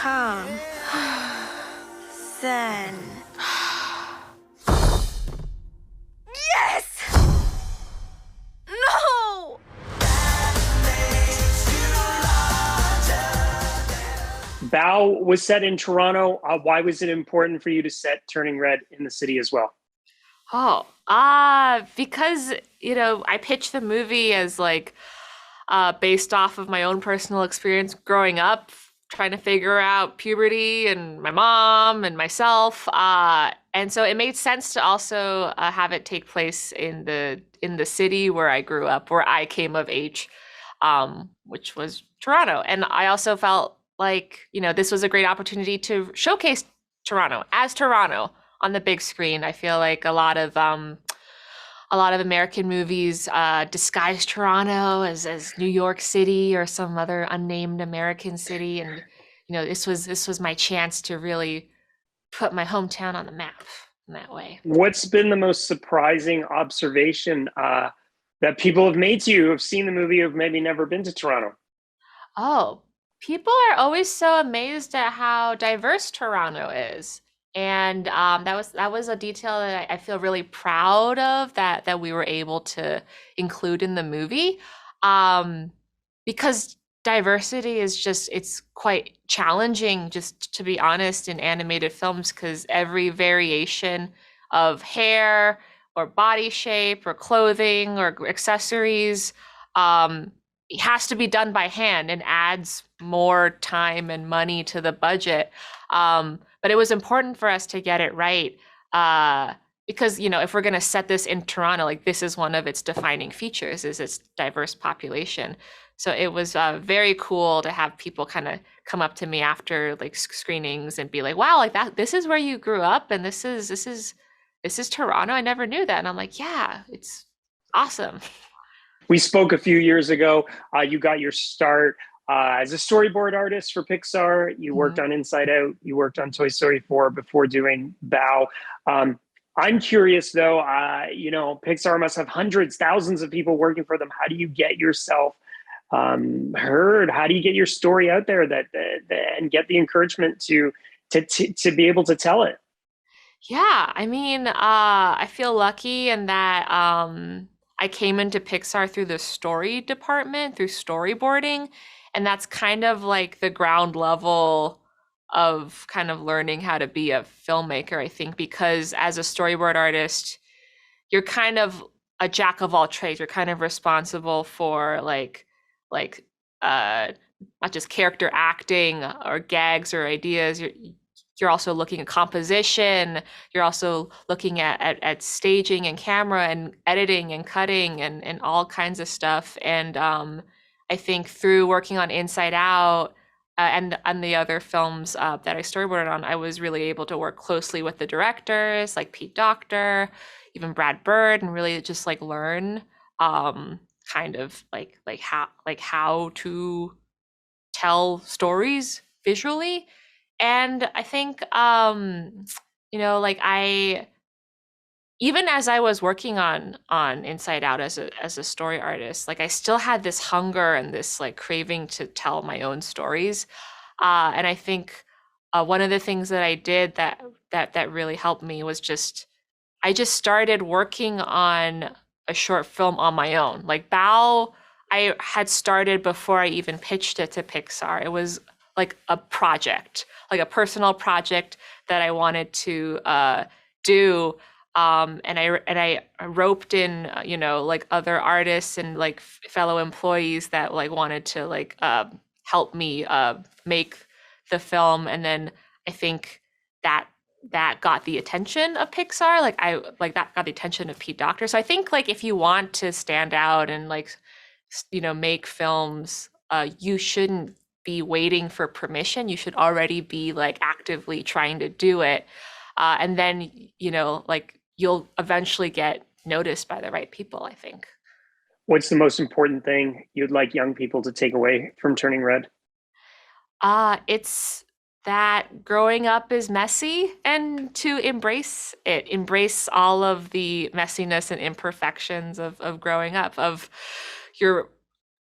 calm, zen. Yes! No! Bao was set in Toronto. Why was it important for you to set Turning Red in the city as well? Because, I pitched the movie as like based off of my own personal experience growing up, trying to figure out puberty and my mom and myself. And so it made sense to also have it take place in the city where I grew up, where I came of age, which was Toronto. And I also felt like, this was a great opportunity to showcase Toronto as Toronto on the big screen. I feel like a lot of American movies disguise Toronto as New York City or some other unnamed American city, and this was my chance to really put my hometown on the map in that way. What's been the most surprising observation that people have made to you who have seen the movie who have maybe never been to Toronto? Oh, people are always so amazed at how diverse Toronto is. And that was a detail that I feel really proud of that we were able to include in the movie. Because diversity is just it's quite challenging, just to be honest, in animated films, because every variation of hair or body shape or clothing or accessories it has to be done by hand and adds more time and money to the budget. But it was important for us to get it right because, if we're going to set this in Toronto, like this is one of its defining features is its diverse population. So it was very cool to have people kind of come up to me after like screenings and be like, wow, like that, this is where you grew up. And this is Toronto. I never knew that. And I'm like, yeah, it's awesome. We spoke a few years ago. You got your start as a storyboard artist for Pixar. You worked on Inside Out. You worked on Toy Story 4 before doing Bao. I'm curious, though, Pixar must have hundreds, thousands of people working for them. How do you get yourself heard? How do you get your story out there and get the encouragement to be able to tell it? Yeah, I mean, I feel lucky in that I came into Pixar through the story department, through storyboarding, and that's kind of like the ground level of kind of learning how to be a filmmaker, I think, because as a storyboard artist, you're kind of a jack of all trades. You're kind of responsible for not just character acting or gags or ideas. You're also looking at composition. You're also looking at staging and camera and editing and cutting and all kinds of stuff. And I think through working on Inside Out and the other films that I storyboarded on, I was really able to work closely with the directors like Pete Docter, even Brad Bird, and really just like learn kind of like how to tell stories visually. And I think, I even as I was working on Inside Out as a story artist, like I still had this hunger and this like craving to tell my own stories. And I think one of the things that I did that really helped me was I just started working on a short film on my own. Like Bao, I had started before I even pitched it to Pixar. It was like a project, like a personal project that I wanted to do. And I roped in, like other artists and like fellow employees that like wanted to like help me make the film. And then I think that got the attention of Pixar. That got the attention of Pete Docter. So I think like if you want to stand out and like make films, you shouldn't be waiting for permission. You should already be like actively trying to do it. And then, like you'll eventually get noticed by the right people, I think. What's the most important thing you'd like young people to take away from Turning Red? It's that growing up is messy and to embrace it, embrace all of the messiness and imperfections of growing up, of your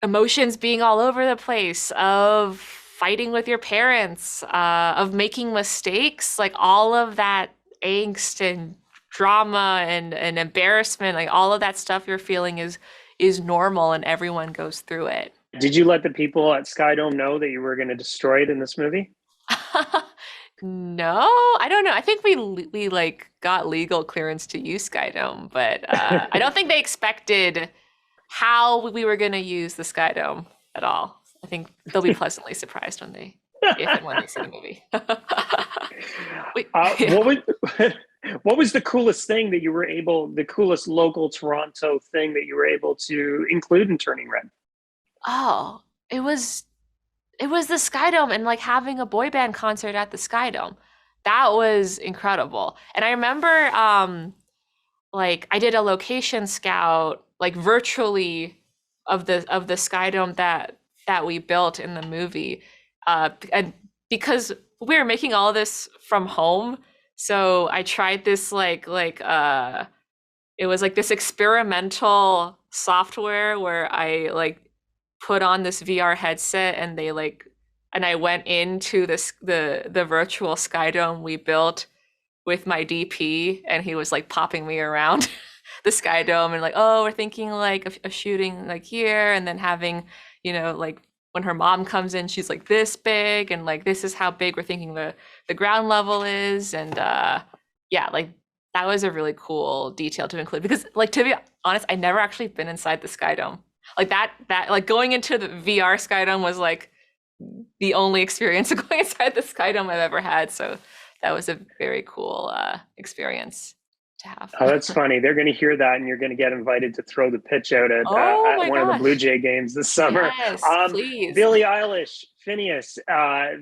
emotions being all over the place, of fighting with your parents, of making mistakes, like all of that angst and drama and embarrassment, like all of that stuff you're feeling is normal and everyone goes through it. Did you let the people at Skydome know that you were going to destroy it in this movie? No, I don't know. I think we like got legal clearance to use Skydome, but I don't think they expected how we were going to use the Skydome at all. I think they'll be pleasantly surprised when they, if and when they see the movie. we, yeah. What was what was the coolest thing that you were able, the coolest local Toronto thing that you were able to include in Turning Red? Oh, it was it was the Skydome and like having a boy band concert at the Skydome. That was incredible. And I remember like I did a location scout like virtually of the Skydome that we built in the movie. And because we were making all of this from home, so I tried this it was like this experimental software where I like put on this VR headset and they like and I went into the virtual Skydome we built with my DP and he was like popping me around the Skydome and like, oh, we're thinking like a shooting like here and then having, like when her mom comes in, she's like this big and like this is how big we're thinking the ground level is. And yeah, like that was a really cool detail to include because like to be honest, I never actually been inside the Skydome. Like that like going into the VR Skydome was like the only experience of going inside the Skydome I've ever had. So that was a very cool experience to have. Oh, that's funny. They're going to hear that, and you're going to get invited to throw the pitch out Oh at my one of the Blue gosh. Jay games this summer. Yes, please. Billie Eilish, Finneas,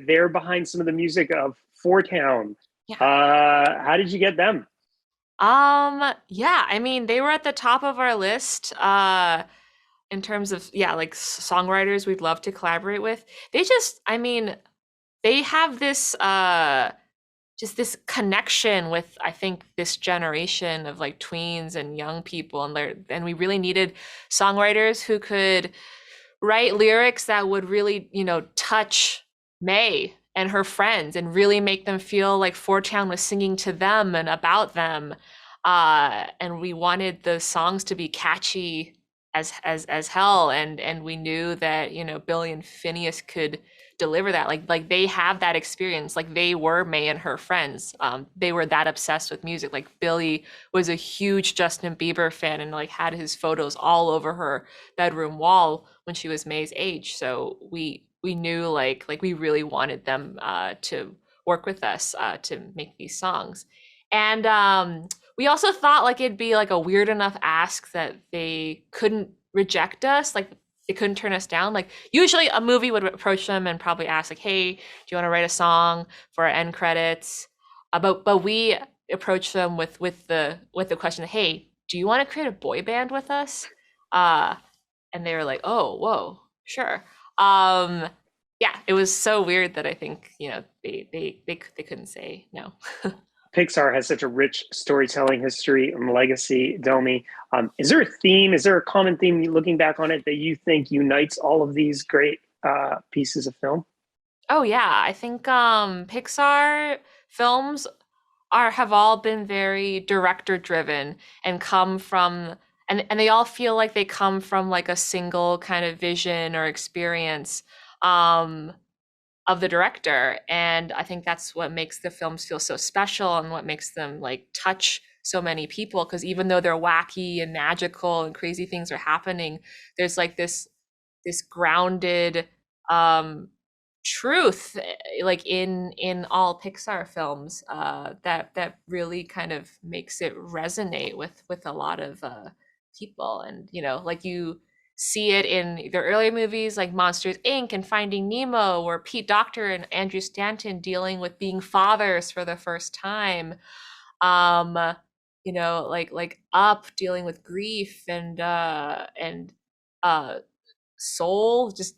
they're behind some of the music of Four Town. Yeah. How did you get them? Yeah, I mean, they were at the top of our list in terms of yeah, like songwriters we'd love to collaborate with. They just, I mean, they have this just this connection with I think this generation of like tweens and young people and we really needed songwriters who could write lyrics that would really, touch May and her friends and really make them feel like Four Town was singing to them and about them. And we wanted the songs to be catchy as hell and we knew that Billy and Phineas could deliver that like they have that experience like they were May and her friends. They were that obsessed with music. Like Billy was a huge Justin Bieber fan and like had his photos all over her bedroom wall when she was May's age. So we knew like we really wanted them to work with us to make these songs. And we also thought like it'd be like a weird enough ask that they couldn't reject us, like they couldn't turn us down. Like usually a movie would approach them and probably ask like, "Hey, do you want to write a song for our end credits?" But we approached them with the question, "Hey, do you want to create a boy band with us?" And they were like, "Oh, whoa, sure." Yeah, it was so weird that I think they couldn't say no. Pixar has such a rich storytelling history and legacy, Domee. Is there a theme? Is there a common theme looking back on it that you think unites all of these great pieces of film? Oh yeah, I think Pixar films have all been very director driven and come from and they all feel like they come from like a single kind of vision or experience um of the director. And I think that's what makes the films feel so special and what makes them like touch so many people. Because even though they're wacky and magical and crazy things are happening, there's like this grounded truth like in all Pixar films that really kind of makes it resonate with a lot of people. And like you see it in the earlier movies like Monsters Inc. and Finding Nemo, where Pete Docter and Andrew Stanton dealing with being fathers for the first time. Um, like Up dealing with grief and Soul just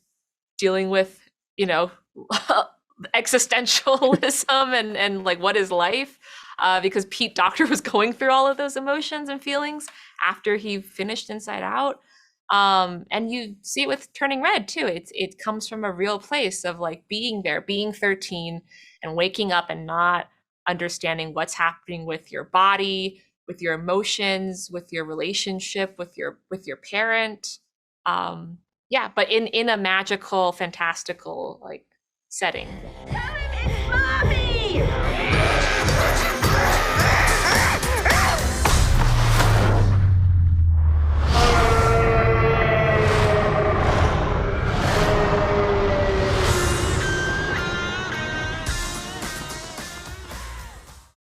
dealing with, you know, existentialism and like what is life? Because Pete Docter was going through all of those emotions and feelings after he finished Inside Out. And you see it with Turning Red too. It comes from a real place of like being there, being 13 and waking up and not understanding what's happening with your body, with your emotions, with your relationship, with your parent. Yeah, but in a magical, fantastical like setting. Tell him it's mommy!